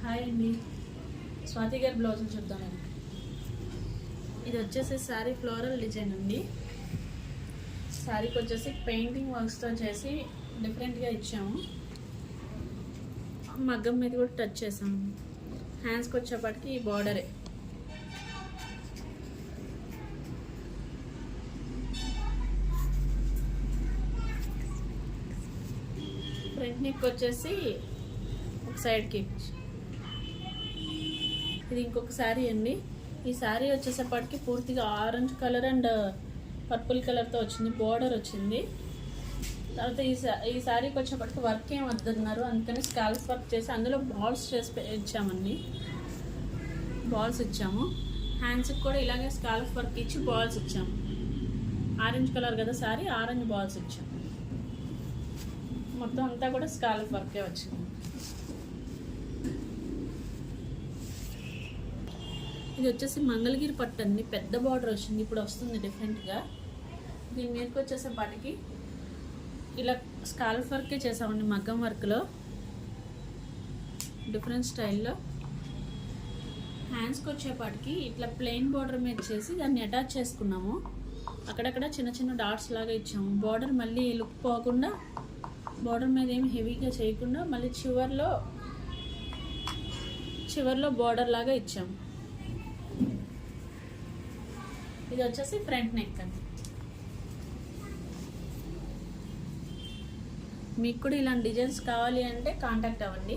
Hi అండి, స్వాతి గారి బ్లౌజులు చూద్దామండి. ఇది వచ్చేసి శారీ ఫ్లోరల్ డిజైన్ అండి. శారీకి వచ్చేసి పెయింటింగ్ వర్క్స్తో చేసి డిఫరెంట్గా ఇచ్చాము. మగ్గం మీద కూడా టచ్ చేసాము. హ్యాండ్స్కి వచ్చేప్పటికి ఈ బార్డరే. ఫ్రంట్ నెక్ వచ్చేసి ఒక సైడ్కి. ఇది ఇంకొక శారీ అండి. ఈ శారీ వచ్చేసేపటికి పూర్తిగా ఆరెంజ్ కలర్ అండ్ పర్పుల్ కలర్తో వచ్చింది, బార్డర్ వచ్చింది. తర్వాత ఈ శారీకి వచ్చేప్పటికి వర్క్ ఏం వద్దన్నారు, అందుకని స్కాల్ప్ వర్క్ చేసి అందులో బాల్స్ చేసి ఇచ్చామండి. బాల్స్ ఇచ్చాము. హ్యాండ్స్కి కూడా ఇలాగే స్కాల్ప్ వర్క్ ఇచ్చి బాల్స్ ఇచ్చాము. ఆరెంజ్ కలర్ కదా శారీ, ఆరెంజ్ బాల్స్ ఇచ్చాము. మొత్తం అంతా కూడా స్కాల్ప్ వర్కే వచ్చింది. ఇది వచ్చేసి మంగళగిరి పట్టు అండి. పెద్ద బార్డర్ వచ్చింది, ఇప్పుడు వస్తుంది డిఫరెంట్గా. దీని మీదకి వచ్చేసేపాటికి ఇలా స్కాల్ప్ వర్కే చేసామండి, మగ్గం వర్క్లో డిఫరెంట్ స్టైల్లో. హ్యాండ్స్కి వచ్చేపాటికి ఇట్లా ప్లెయిన్ బార్డర్ మీద చేసి దాన్ని అటాచ్ చేసుకున్నాము. అక్కడక్కడ చిన్న చిన్న డాట్స్ లాగా ఇచ్చాము. బార్డర్ మళ్ళీ లుక్ పోకుండా, బార్డర్ మీద ఏమి హెవీగా చేయకుండా మళ్ళీ చివర్లో బార్డర్ లాగా ఇచ్చాము. ఇది వచ్చేసి ఫ్రంట్ నెక్ అండి. మీకు కూడా ఇలాంటి డిజైన్స్ కావాలి అంటే కాంటాక్ట్ అవ్వండి.